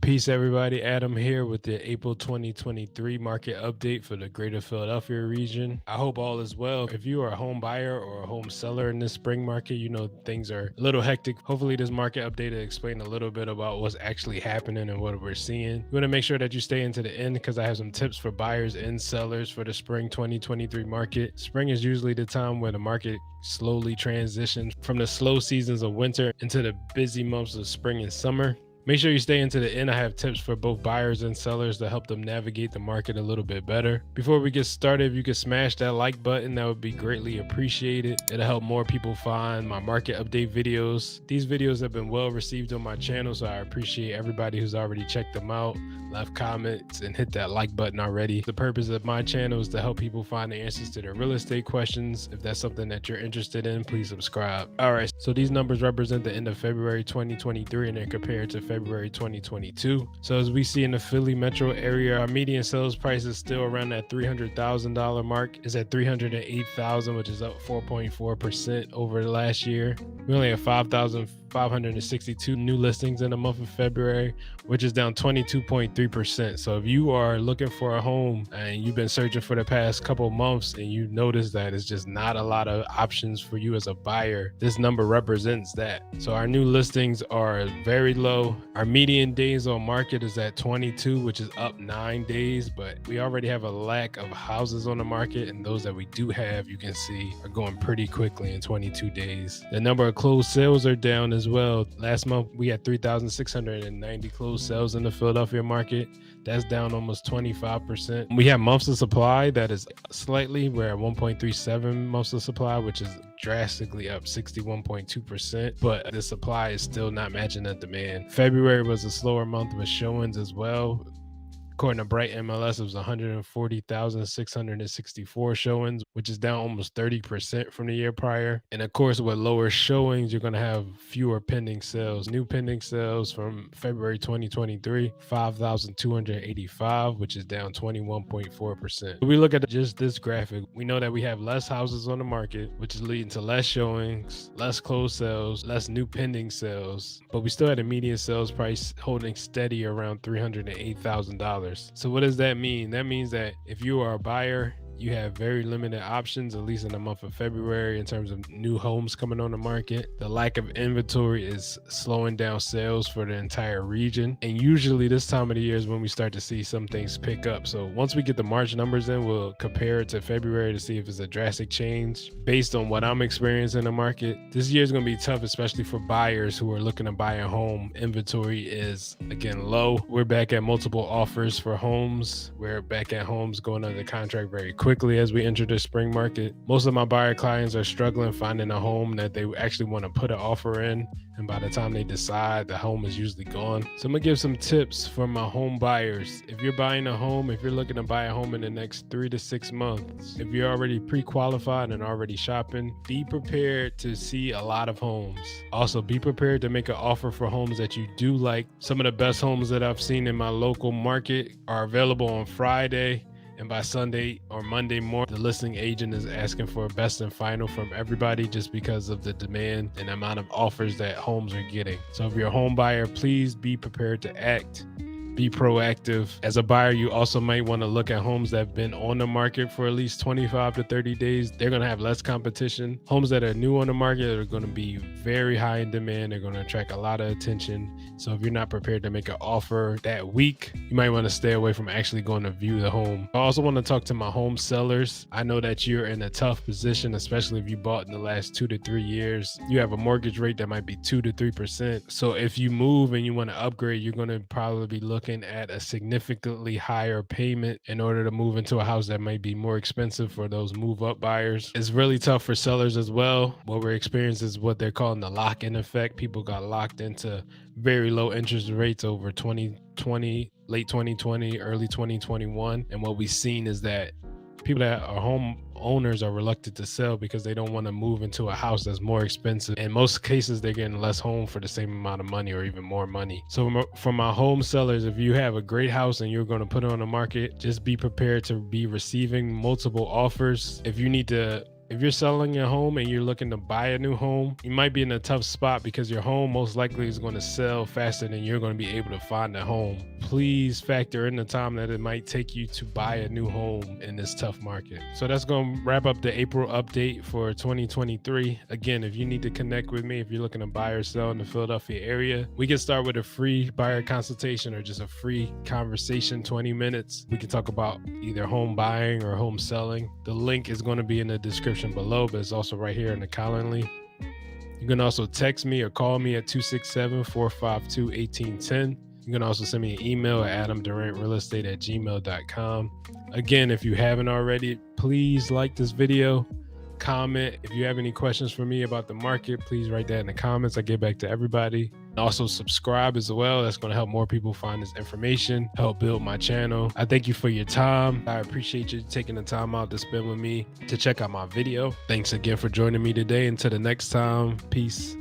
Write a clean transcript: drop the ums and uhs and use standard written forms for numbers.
Peace, everybody. Adam here with the April 2023 market update for the greater Philadelphia region. I hope all is well. If you are a home buyer or a home seller in this spring market, you know things are a little hectic. Hopefully, this market update will explain a little bit about what's actually happening and what we're seeing. You want to make sure that you stay into the end because I have some tips for buyers and sellers for the spring 2023 market. Spring is usually the time where the market slowly transitions from the slow seasons of winter into the busy months of spring and summer. Make sure you stay into the end. I have tips for both buyers and sellers to help them navigate the market a little bit better. Before we get started, if you could smash that like button, that would be greatly appreciated. It'll help more people find my market update videos. These videos have been well received on my channel, so I appreciate everybody who's already checked them out, left comments, and hit that like button already. The purpose of my channel is to help people find the answers to their real estate questions. If that's something that you're interested in, please subscribe. All right, so these numbers represent the end of February 2023 and they're compared to February 2022. So as we see in the Philly metro area, our median sales price is still around that $300,000 mark. It's at $308,000, which is up 4.4% over the last year. We only have 5,562 new listings in the month of February, which is down 22.3%. So if you are looking for a home and you've been searching for the past couple months and you notice that it's just not a lot of options for you as a buyer, this number represents that. So our new listings are very low. Our median days on market is at 22, which is up 9 days, but we already have a lack of houses on the market, and those that we do have, you can see, are going pretty quickly in 22 days. The number of closed sales are down as well. Last month, we had 3,690 closed sales in the Philadelphia market. That's down almost 25%. We have months of supply that is slightly, we're at 1.37 months of supply, which is drastically up 61.2%, but the supply is still not matching the demand. February was a slower month with showings as well. According to Bright MLS, it was 140,664 showings, which is down almost 30% from the year prior. And of course, with lower showings, you're going to have fewer pending sales. New pending sales from February 2023, 5,285, which is down 21.4%. If we look at just this graphic, we know that we have less houses on the market, which is leading to less showings, less closed sales, less new pending sales, but we still had a median sales price holding steady around $308,000. So what does that mean? That means that if you are a buyer, you have very limited options, at least in the month of February, in terms of new homes coming on the market. The lack of inventory is slowing down sales for the entire region. And usually this time of the year is when we start to see some things pick up. So once we get the March numbers in, we'll compare it to February to see if it's a drastic change. Based on what I'm experiencing in the market, this year is going to be tough, especially for buyers who are looking to buy a home. Inventory is, again, low. We're back at multiple offers for homes. We're back at homes going under contract very quickly as we enter the spring market. Most of my buyer clients are struggling finding a home that they actually want to put an offer in, and by the time they decide, the home is usually gone. So I'm gonna give some tips for my home buyers. If you're buying a home, if you're looking to buy a home in the next 3 to 6 months, if you're already pre-qualified and already shopping, be prepared to see a lot of homes. Also, be prepared to make an offer for homes that you do like. Some of the best homes that I've seen in my local market are available on Friday, and by Sunday or Monday morning, the listing agent is asking for a best and final from everybody just because of the demand and amount of offers that homes are getting. So if you're a home buyer, please be prepared to act. Be proactive. As a buyer, you also might want to look at homes that have been on the market for at least 25 to 30 days. They're going to have less competition. Homes that are new on the market are going to be very high in demand. They're going to attract a lot of attention. So if you're not prepared to make an offer that week, you might want to stay away from actually going to view the home. I also want to talk to my home sellers. I know that you're in a tough position, especially if you bought in the last 2 to 3 years. You have a mortgage rate that might be 2 to 3%. So if you move and you want to upgrade, you're going to probably be looking at a significantly higher payment in order to move into a house that might be more expensive for those move up buyers. It's really tough for sellers as well. What we're experiencing is what they're calling the lock-in effect. People got locked into very low interest rates over 2020, late 2020, early 2021. And what we've seen is that people that are home owners are reluctant to sell because they don't want to move into a house that's more expensive. In most cases, they're getting less home for the same amount of money or even more money. So for my home sellers, if you have a great house and you're going to put it on the market, just be prepared to be receiving multiple offers. If you need to If you're selling your home and you're looking to buy a new home, you might be in a tough spot because your home most likely is going to sell faster than you're going to be able to find a home. Please factor in the time that it might take you to buy a new home in this tough market. So that's going to wrap up the April update for 2023. Again, if you need to connect with me, if you're looking to buy or sell in the Philadelphia area, we can start with a free buyer consultation or just a free conversation, 20 minutes. We can talk about either home buying or home selling. The link is going to be in the description below, but it's also right here in the Calendly. You can also text me or call me at 267-452-1810. You can also send me an email at adamdurantrealestate@gmail.com. Again, if you haven't already, please like this video, comment. If you have any questions for me about the market, please write that in the comments. I get back to everybody. Also subscribe as well. That's going to help more people find this information, help build my channel. I thank you for your time. I appreciate you taking the time out to spend with me to check out my video. Thanks again for joining me today. Until the next time, peace.